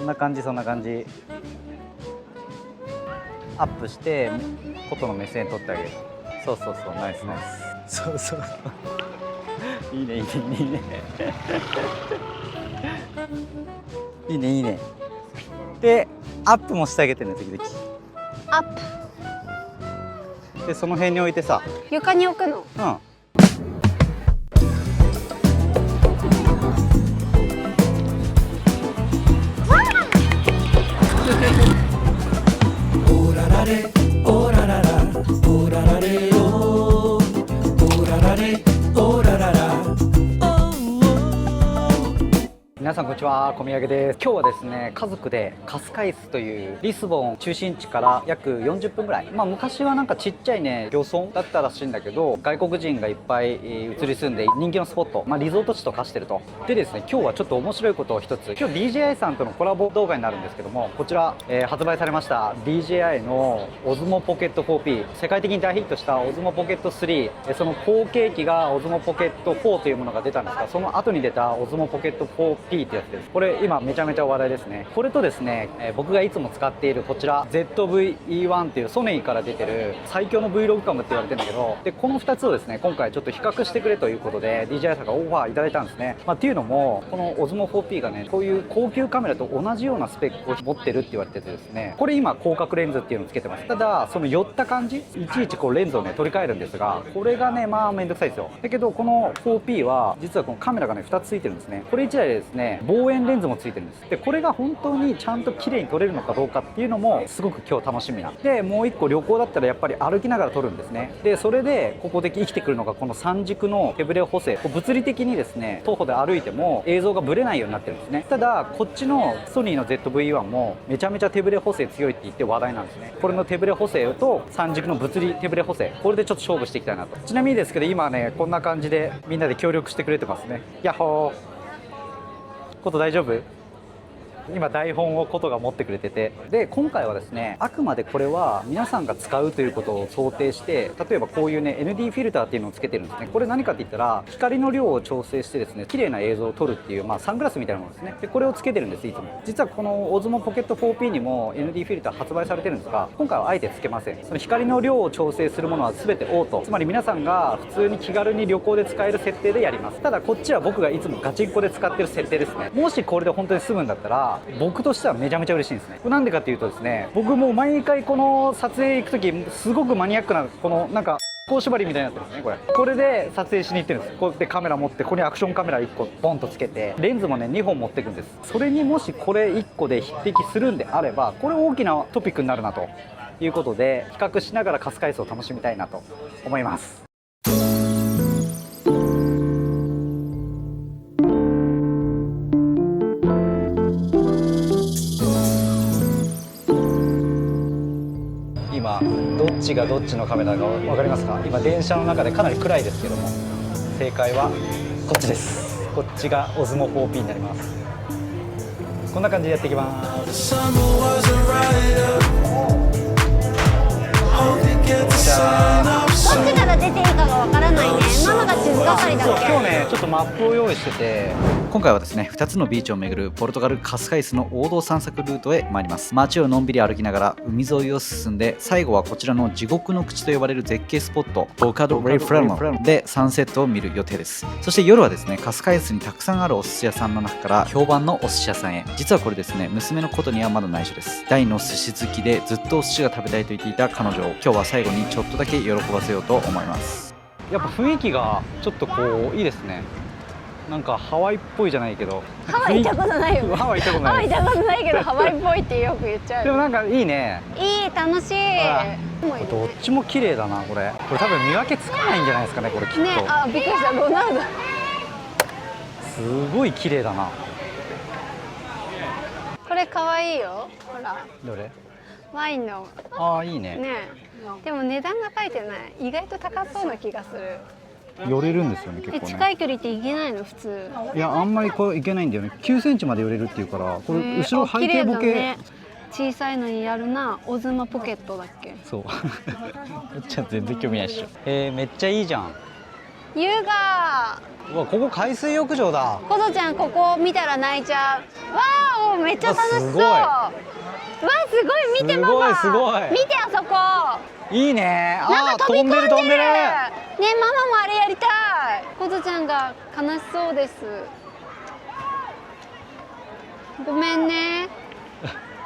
そんな感じそんな感じ。アップして琴の目線取ってあげる。そうそうそう、ナイスナイス。そうそうそういいねいいねいいねいいねいいね。でアップもしてあげてね、時々。アップでその辺に置いてさ、床に置くの。うん。皆さんこんにちは、小宮山です。今日はですね、家族でカスカイスというリスボン中心地から約40分ぐらい、昔はなんかちっちゃいね漁村だったらしいんだけど、外国人がいっぱい移り住んで人気のスポット、リゾート地と化してると。でですね、今日はちょっと面白いことを一つ、今日 DJI さんとのコラボ動画になるんですけども、こちら、発売されました DJI の Osmo Pocket 4P、 世界的に大ヒットした Osmo Pocket 3、その後継機が Osmo Pocket 4というものが出たんですが、その後に出た Osmo Pocket 4Pってやつです。これ今めちゃめちゃ話題ですね。これとですね、僕がいつも使っているこちら ZV-E1 っていうソニーから出てる最強の Vlog カムって言われてるんだけど、でこの2つをですね、今回ちょっと比較してくれということで DJI さんがオファーいただいたんですね。っていうのも、この Osmo 4P がね、こういう高級カメラと同じようなスペックを持ってるって言われててですね、これ今広角レンズっていうのをつけてます。ただその寄った感じ、いちいちこうレンズをね取り替えるんですが、これがねめんどくさいですよ。だけどこの 4P は実はこのカメラがね2つついてるんですね。これ1台でですね、望遠レンズもついてるんです。でこれが本当にちゃんと綺麗に撮れるのかどうかっていうのもすごく今日楽しみな。でもう1個、旅行だったらやっぱり歩きながら撮るんですね。でそれでここで生きてくるのがこの三軸の手ブレ補正。物理的にですね、徒歩で歩いても映像がブレないようになってるんですね。ただこっちのソニーの ZV-1 もめちゃめちゃ手ブレ補正強いって言って話題なんですね。これの手ブレ補正と三軸の物理手ブレ補正、これでちょっと勝負していきたいなと。ちなみにですけど、今ねこんな感じでみんなで協力してくれてますね。ヤッホー。こと大丈夫？今台本をことが持ってくれてて、で今回はですね、あくまでこれは皆さんが使うということを想定して、例えばこういうね ND フィルターっていうのをつけてるんですね。これ何かって言ったら、光の量を調整してですね、綺麗な映像を撮るっていう、サングラスみたいなものですね。でこれをつけてるんです。いつも実はこの Osmo Pocket 4P にも ND フィルター発売されてるんですが、今回はあえてつけません。その光の量を調整するものは全てオート、つまり皆さんが普通に気軽に旅行で使える設定でやります。ただこっちは僕がいつもガチンコで使ってる設定ですね。もしこれで本当に済むんだったら、僕としてはめちゃめちゃ嬉しいんですね。これなんでかっていうとですね、僕もう毎回この撮影行く時すごくマニアックな、このなんかこう縛りみたいになってるんですね。これで撮影しに行ってるんです。こうやってカメラ持って、ここにアクションカメラ1個ボンとつけて、レンズもね2本持っていくんです。それにもしこれ1個で匹敵するんであれば、これ大きなトピックになるなということで、比較しながらカスカイスを楽しみたいなと思います。今どっちがどっちのカメラか分かりますか？今電車の中でかなり暗いですけども、正解はこっちです。こっちが Osmo 4P になります。こんな感じでやっていきます。どっちから出ていいかがわからないね。ママが地図係だっけ？今日ねちょっとマップを用意してて、今回はですね2つのビーチを巡るポルトガルカスカイスの王道散策ルートへ参ります。街をのんびり歩きながら海沿いを進んで、最後はこちらの地獄の口と呼ばれる絶景スポットボカド・レイフラムでサンセットを見る予定です。そして夜はですね、カスカイスにたくさんあるお寿司屋さんの中から評判のお寿司屋さんへ。実はこれですね、娘のことにはまだ内緒です。大の寿司好きでずっとお寿司が食べたいと言っていた彼女を今日は最後にちょっとだけ喜ばせようと思います。やっぱ雰囲気がちょっとこういいですね。なんかハワイっぽいじゃないけど、ハワイ行ったことないよ。ハワイ行ったことない。ハワイ行ったことないけどハワイっぽいってよく言っちゃう。でもなんかいいね。いい、楽しい。どっちも綺麗だな。これ多分見分けつかないんじゃないですかね、これきっと。ね、びっくりした。ロナウドすごい綺麗だな。これ可愛いよ。ほらどれ？ワインの。いいね。ね、でも値段が書いてない。意外と高そうな気がする。寄れるんですよね、結構ね。近い距離っていけないの普通？いや、あんまりこれいけないんだよね。9センチまで寄れるっていうから、これ後ろ背景ボケ、ね、小さいのにやるな。オズマポケットだっけ？そうめっちゃ全然興味ないっしょ。めっちゃいいじゃん。優雅。うわ、ここ海水浴場だ。コトちゃんここ見たら泣いちゃう。わーお、めっちゃ楽しそう。すごいわすごい、見てママ。すごい。見てあそこ。いいね。なんか飛び込んでる。飛んでる。ね、ママもあれやりたい。コトちゃんが悲しそうです。ごめんね。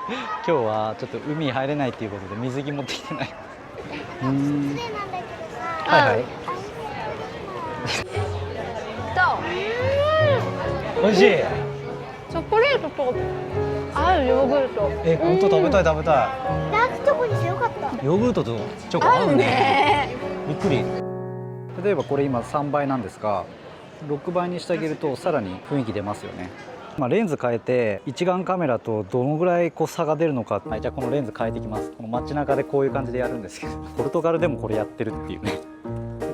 今日はちょっと海入れないっていうことで水着持ってきてない。はいはい。美味しい。チョコレートと合うヨーグルト。本当食べたい食べたい。ダークチョコにしてよかった。ヨーグルトとチョコ合うね。びっくり。例えばこれ今3倍なんですが、6倍にしてあげるとさらに雰囲気出ますよね。レンズ変えて一眼カメラとどのぐらい差が出るのか、はい、じゃあこのレンズ変えていきます。この街中でこういう感じでやるんですけど、ポルトガルでもこれやってるっていうね。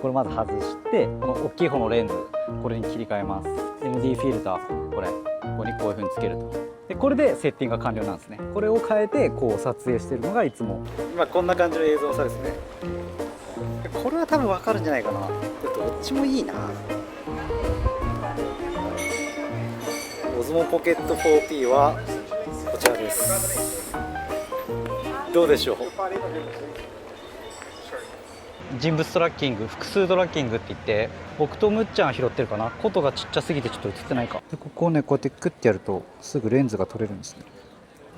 これまず外してこの大きい方のレンズこれに切り替えます。 ND フィルターこれここにこういう風につけると、でこれでセッティングが完了なんですね。これを変えてこう撮影してるのがいつも今こんな感じの映像さですね。これは多分わかるんじゃないかな。どっちもいいな。オズモポケット 4P はこちらです。どうでしょう。人物トラッキング、複数トラッキングって言って、僕とむっちゃんは拾ってるかな。コトがちっちゃすぎてちょっと映ってないか。でここをねこうやってクッてやるとすぐレンズが撮れるんですね。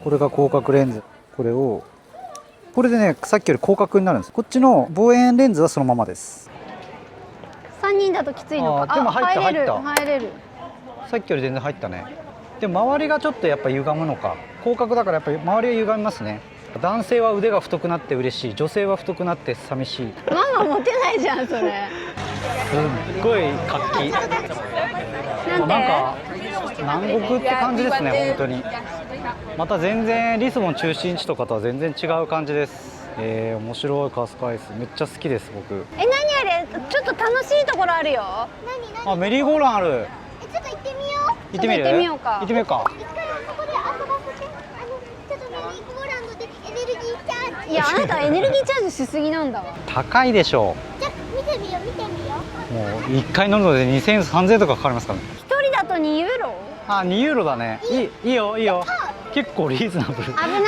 これが広角レンズ。これでねさっきより広角になるんです。こっちの望遠レンズはそのままです。3人だときついのか。でも入った入れる。さっきより全然入ったね。でも周りがちょっとやっぱ歪むのか。広角だからやっぱり周りが歪みますね。男性は腕が太くなって嬉しい、女性は太くなって寂しい。ママモテないじゃんそれ。すっごい活気。なんか南国って感じですね本当に。また全然リスボン中心地とかとは全然違う感じです。面白いカスカイスめっちゃ好きです僕。何あれ、ちょっと楽しいところあるよ。あ、メリーゴーランある。ちょっと行ってみよう。行ってみる？行ってみようか。行ってみようか。いや、あなたエネルギーチャージしすぎなんだわ。高いでしょじゃ見てみよう。もう1回乗るので2000円3000円とかかかりますからね。1人だと2ユーロ。あ、2ユーロだね。いいよ結構リーズナブル。危ないよ。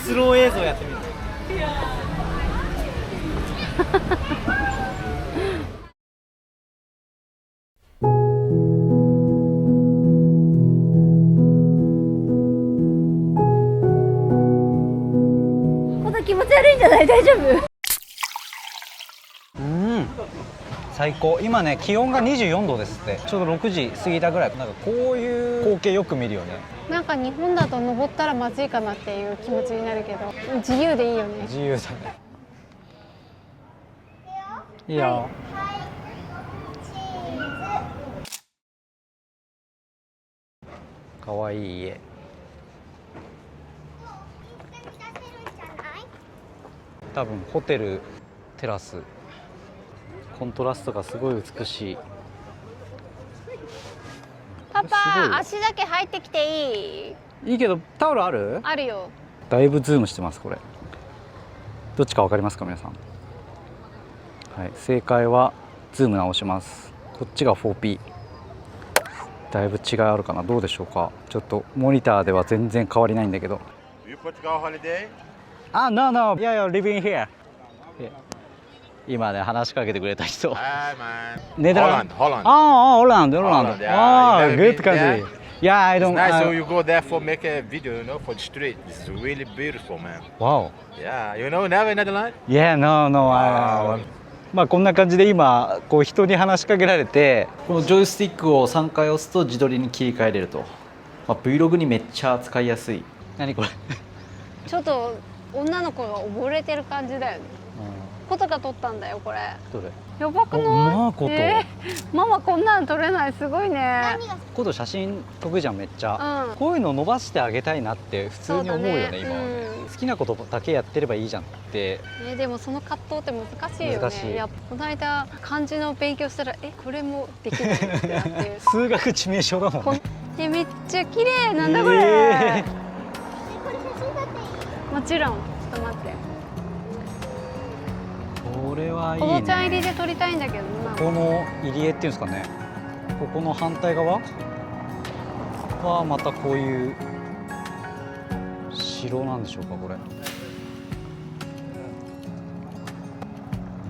スロー映像やってみる。気持ち悪いんじゃない？大丈夫？最高。今ね気温が24度ですって。ちょうど6時過ぎたぐらい。なんかこういう光景よく見るよね。なんか日本だと登ったらまずいかなっていう気持ちになるけど、自由でいいよね。自由だね。いいよ。かわいい家。多分ホテルテラス。コントラストがすごい美しい。パパ、足だけ入ってきていい？いいけどタオルある？あるよ。だいぶズームしてますこれ。どっちかわかりますか皆さん？はい、正解はズーム直します。こっちが 4P。だいぶ違いあるかな。どうでしょうか。ちょっとモニターでは全然変わりないんだけど。あ、no, yeah, living here. 今ね話しかけてくれた人。ネダランド。ああ、オランド。ああ、good country. Yeah, I don't. Nice. So you go there for make a video, you know, for the street. It's really beautiful, man. Wow. Yeah, you know, never in Netherlands. Yeah, no. まあこんな感じで今こう人に話しかけられて、このジョイスティックを3回押すと自撮りに切り替えれると。Vlog にめっちゃ使いやすい。何これ？ちょっと女の子が溺れてる感じだよね。コトが撮ったんだよこれ。どれ？やばくない？ママこんなの撮れない。すごいね。コト写真得意じゃんめっちゃ、こういうの伸ばしてあげたいなって普通に思うよね今はね、好きなことだけやってればいいじゃんって。でもその葛藤って難しいよね。難しい。この間漢字の勉強したらこれもできないってなって数学致命傷だもんね。めっちゃ綺麗なんだこれ。もちろん。ちょっと待って。おこれはいいこのちゃん入りね。で撮りたいんだけどな。この入り江っていうんですかね、ここの反対側はまたこういう城なんでしょうか。これめ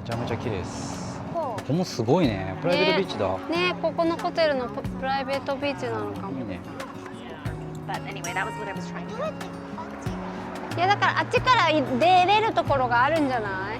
ちゃめちゃ綺麗です。ここもすごいね、プライベートビーチだ。ね、ここのホテルのプライベートビーチなのかも。いいね。いやだからあっちから出れるところがあるんじゃない？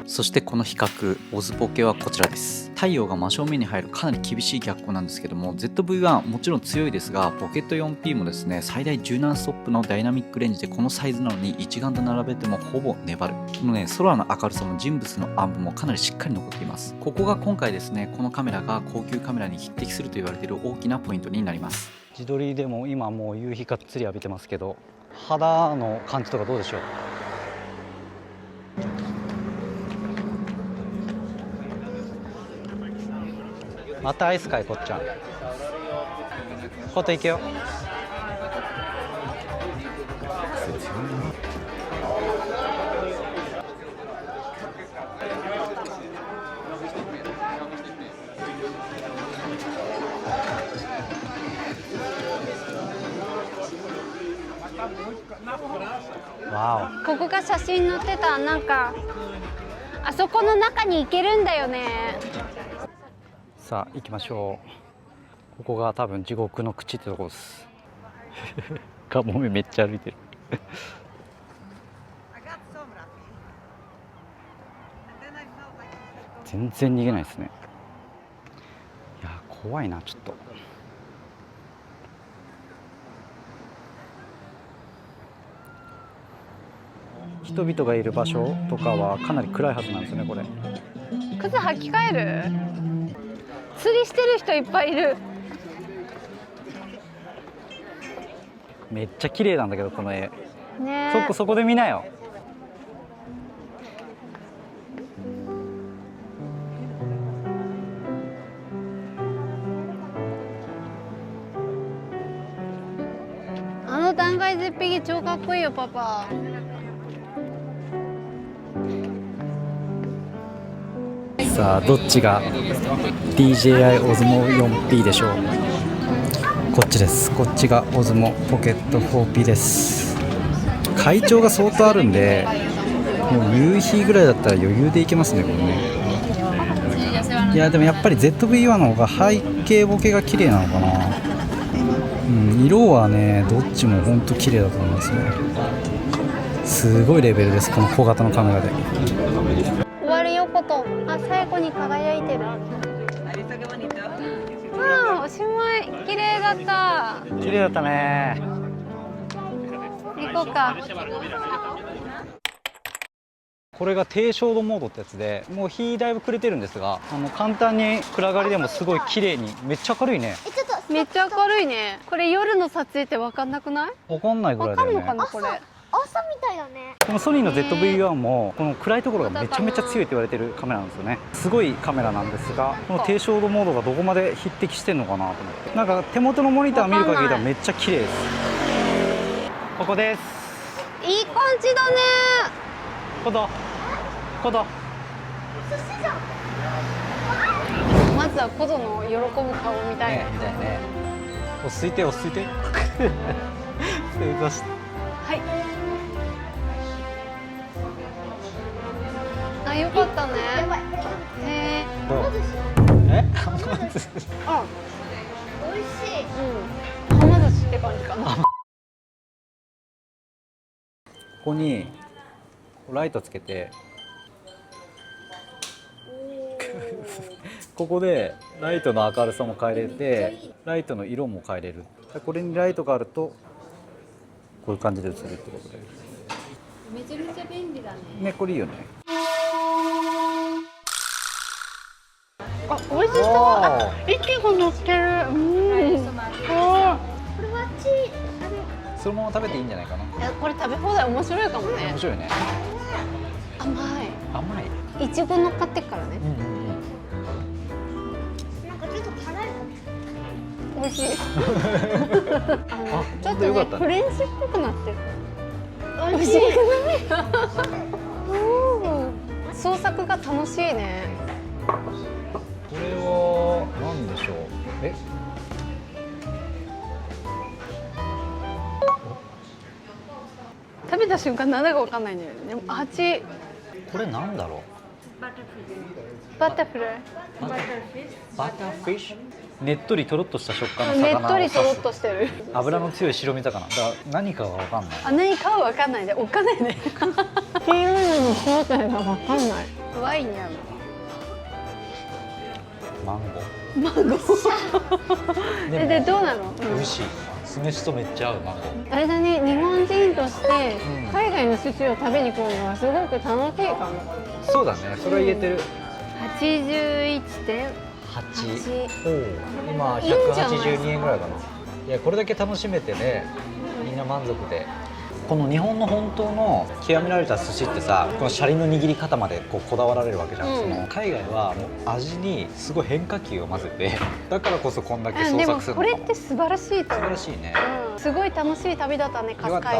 そしてこの比較、オズボケはこちらです。太陽が真正面に入るかなり厳しい逆光なんですけども、 ZV-1 もちろん強いですが、ポケット 4P もですね、最大17ストップのダイナミックレンジでこのサイズなのに一眼と並べてもほぼ粘る。このね、空の明るさも人物の暗部もかなりしっかり残っています。ここが今回ですね、このカメラが高級カメラに匹敵すると言われている大きなポイントになります。自撮りでも今もう夕日がっつり浴びてますけど、肌の感じとかどうでしょう？またアイスかい、こっちゃん。こと行けよ。わここが写真載ってた、なんかあそこの中に行けるんだよね。お。さあ行きましょう。ここが多分地獄の口ってとこです。カモメめっちゃ歩いてる。全然逃げないですね。いや怖いな、ちょっと。人々がいる場所とかはかなり暗いはずなんですよね、これ。靴履き替える？釣りしてる人いっぱいいる。めっちゃ綺麗なんだけど、この絵。ね、そこで見なよ。あの断崖絶壁超かっこいいよ、パパ。さあどっちが DJI Osmo 4P でしょう。こっちです。こっちが Osmo Pocket 4P です。会長が相当あるんで、もう夕日ぐらいだったら余裕でいけますね、これね。いやでもやっぱり ZV-1 の方が背景ボケが綺麗なのかな。色はねどっちも本当綺麗だと思いますね。すごいレベルです、この小型のカメラで。終わるよこと。あ、最後に輝いてる。ああ、おしまい。綺麗だった。綺麗だったね。行こうか。これが低照度モードってやつで、もう日だいぶ暮れてるんですが、簡単に暗がりでもすごい綺麗に、めっちゃ明るいね。めっちゃ明るいね。これ夜の撮影って分かんなくない？わかんないぐら分いだよね。かんのかな、これ。朝みたいだね。このソニーの ZV-1 もこの暗いところがめちゃめちゃ強いと言われてるカメラなんですよね。すごいカメラなんですが、この低照度モードがどこまで匹敵してんのかなと思って。なんか手元のモニター見る限りではめっちゃ綺麗です。ここです。いい感じだね。コドまずはコドの喜ぶ顔みたいな。みたいね。落ち着いて落ち着いて。正座して。はい。あ、よかったね。へえ。どう？美味しい。うん。はま寿司って感じかな。ここにライトつけて、ここでライトの明るさも変えれて、ライトの色も変えれる。これにライトがあるとこういう感じで映るってことで、めちゃめちゃ便利だね。ね、これいいよね。あ、美味しそう。あ、いちご乗ってる。うん。これはそのまま食べていいんじゃないかな。いや、これ食べ放題面白いかもね面。白いよね。甘い。甘い。いちご乗っかってっからね。なんかちょっと辛いかも。美味しい。ちょっとね、よかったねフレンチっぽくなってる。美味しい。美味しい。創作が楽しいね。これは何でしょう。食べた瞬間なんだかわかんないんだよね。でも味これなんだろう。バタフライ。バターフィッシュ。ねっとりとろっとした食感のね魚を指す。っとりとろっとしてる。油の強い白身魚。だから何かがわかんない。あ、何かはわかんないで、お金ね。っていうのの正体がわかんない。ワインやマンゴマンゴー。でどうなの？ー。美味しい。酢飯とめっちゃ合うマンゴー。あれだね、日本人としてうん海外の寿司を食べに来るのはすごく楽しいかも。そうだね。それは言えてる。 81.8。 8。おお。今いいんじゃない182円ぐらいかな。いやこれだけ楽しめてね、みんな満足で。この日本の本当の極められた寿司ってさ、このシャリの握り方までこだわられるわけじゃん、うんその海外はもう味にすごい変化球を混ぜて、だからこそこんだけ創でもこれ作するのかも。って素晴らしいと素晴思う。らしいね。すごい楽しい旅だったね、カスカイ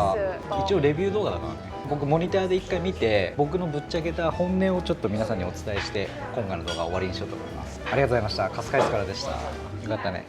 ス。一応レビュー動画だからね。僕モニターで一回見て、僕のぶっちゃけた本音をちょっと皆さんにお伝えして今回の動画を終わりにしようと思います。ありがとうございました。カスカイスからでした。よかったね。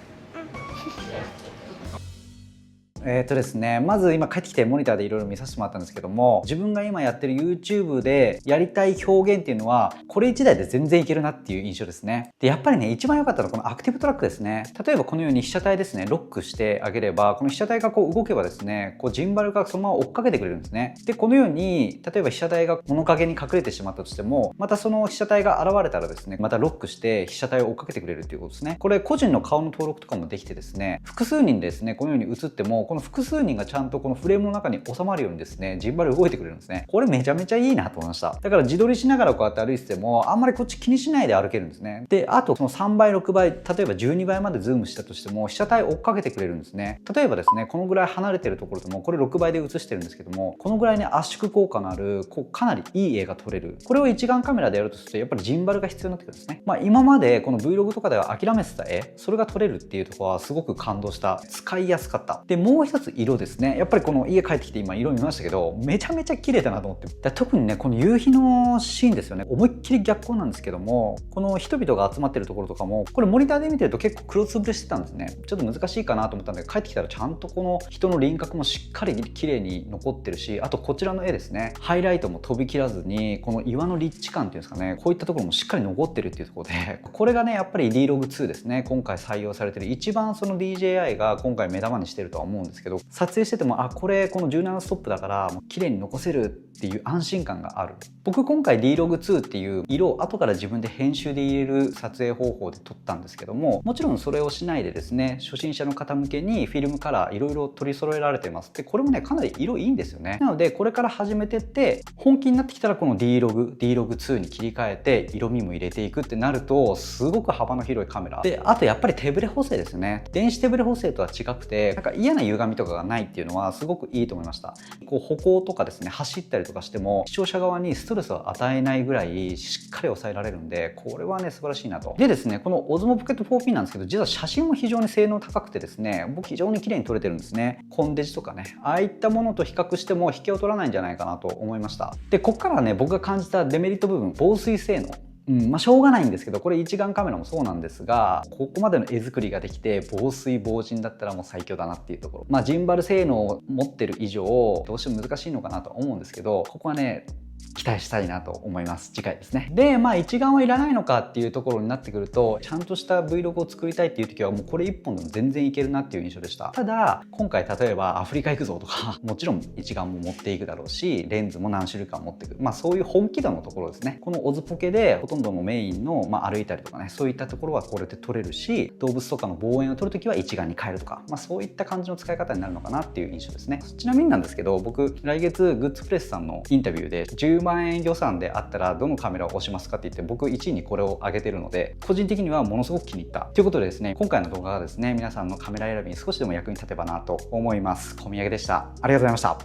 ですね、まず今帰ってきてモニターでいろいろ見させてもらったんですけども、自分が今やってる YouTube でやりたい表現っていうのはこれ1台で全然いけるなっていう印象ですね。でやっぱりね、一番良かったのはこのアクティブトラックですね。例えばこのように被写体ですね、ロックしてあげれば、この被写体がこう動けばですね、こうジンバルがそのまま追っかけてくれるんですね。でこのように例えば被写体が物陰に隠れてしまったとしても、またその被写体が現れたらですね、またロックして被写体を追っかけてくれるっていうことですね。これ個人の顔の登録とかもできてですね、複数人ですね、このように映ってもこの複数人がちゃんとこのフレームの中に収まるようにですね、ジンバル動いてくれるんですね。これめちゃめちゃいいなと思いました。だから自撮りしながらこうやって歩いててもあんまりこっち気にしないで歩けるんですね。であとその3倍6倍、例えば12倍までズームしたとしても被写体を追っかけてくれるんですね。例えばですね、このぐらい離れてるところでもこれ6倍で映してるんですけども、このぐらいね圧縮効果のあるかなりいい絵が撮れる。これを一眼カメラでやるとするとやっぱりジンバルが必要になってくるんですね。今までこの Vlog とかでは諦めてた絵、それが撮れるっていうところはすごく感動した。使いやすかった。でもう一つ色ですね。やっぱりこの家帰ってきて今色見ましたけど、めちゃめちゃ綺麗だなと思って。特にねこの夕日のシーンですよね、思いっきり逆光なんですけども、この人々が集まってるところとかもこれモニターで見てると結構黒つぶれしてたんですね。ちょっと難しいかなと思ったんだけど、帰ってきたらちゃんとこの人の輪郭もしっかり綺麗に残ってるし、あとこちらの絵ですね、ハイライトも飛び切らずにこの岩の立地感っていうんですかね、こういったところもしっかり残ってるっていうところで、これがねやっぱり D-Log2 ですね、今回採用されてる一番その DJI が今回目玉にしてるとは思うんですけど、撮影しててもこれこの17ストップだからもう綺麗に残せるっていう安心感がある。僕今回 D-Log2 っていう色を後から自分で編集で入れる撮影方法で撮ったんですけども、もちろんそれをしないでですね、初心者の方向けにフィルムカラーいろいろ取り揃えられてます。でこれもねかなり色いいんですよね。なのでこれから始めてって本気になってきたらこの D-Log2 に切り替えて色味も入れていくってなるとすごく幅の広いカメラで、あとやっぱり手ブレ補正ですね。電子手ブレ補正とは違くてなんか嫌な歪みとかがないっていうのはすごくいいと思いました。こう歩行とかですね、走ったりとかしても視聴者側にストレスを与えないぐらいしっかり抑えられるんで、これはね素晴らしいなと。でですね、この Osmo Pocket 4P なんですけど、実は写真も非常に性能高くてですね、僕非常に綺麗に撮れてるんですね。コンデジとかね、ああいったものと比較しても引けを取らないんじゃないかなと思いました。でこっからはね、僕が感じたデメリット部分、防水性能、しょうがないんですけど、これ一眼カメラもそうなんですが、ここまでの絵作りができて防水防塵だったらもう最強だなっていうところ。ジンバル性能を持ってる以上どうしても難しいのかなと思うんですけど、ここはね期待したいなと思います。次回ですね。で一眼はいらないのかっていうところになってくると、ちゃんとした Vlog を作りたいっていう時はもうこれ1本でも全然いけるなっていう印象でした。ただ今回例えばアフリカ行くぞとかもちろん一眼も持っていくだろうし、レンズも何種類か持っていく、そういう本気度のところですね。このオズポケでほとんどのメインの、歩いたりとかね、そういったところはこれで撮れるし、動物とかの望遠を撮るときは一眼に変えるとか、そういった感じの使い方になるのかなっていう印象ですね。ちなみになんですけど、僕来月グッズプレスさんのインタビューで10万円予算であったらどのカメラを押しますかって言って、僕1位にこれを挙げてるので、個人的にはものすごく気に入ったということでですね、今回の動画がですね、皆さんのカメラ選びに少しでも役に立てばなと思います。小宮山でした。ありがとうございました。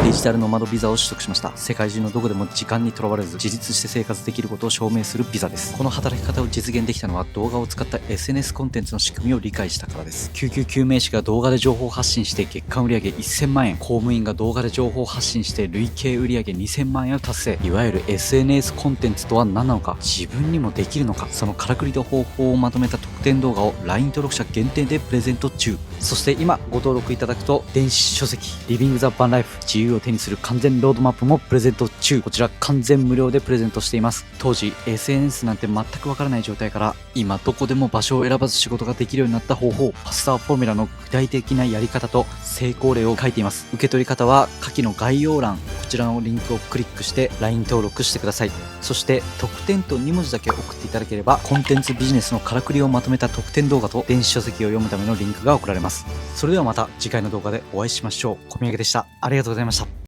デジタルノマドビザを取得しました。世界中のどこでも時間にとらわれず自立して生活できることを証明するビザです。この働き方を実現できたのは動画を使った SNS コンテンツの仕組みを理解したからです。救急救命士が動画で情報発信して月間売上1000万円、公務員が動画で情報発信して累計売上2000万円を達成。いわゆる SNS コンテンツとは何なのか、自分にもできるのか、そのからくりと方法をまとめた特典動画を LINE 登録者限定でプレゼント中。そして今ご登録いただくと電子書籍リビングザバンライフ、自由を手にする完全ロードマップもプレゼント中。こちら完全無料でプレゼントしています。当時 SNS なんて全くわからない状態から今どこでも場所を選ばず仕事ができるようになった方法、パスターフォーミュラの具体的なやり方と成功例を書いています。受け取り方は下記の概要欄、こちらのリンクをクリックして LINE 登録してください。そして特典と2文字だけ送っていただければコンテンツビジネスのからくりをまとめた特典動画と電子書籍を読むためのリンクが送られます。それではまた次回の動画でお会いしましょう。小宮山でした。ありがとうございました。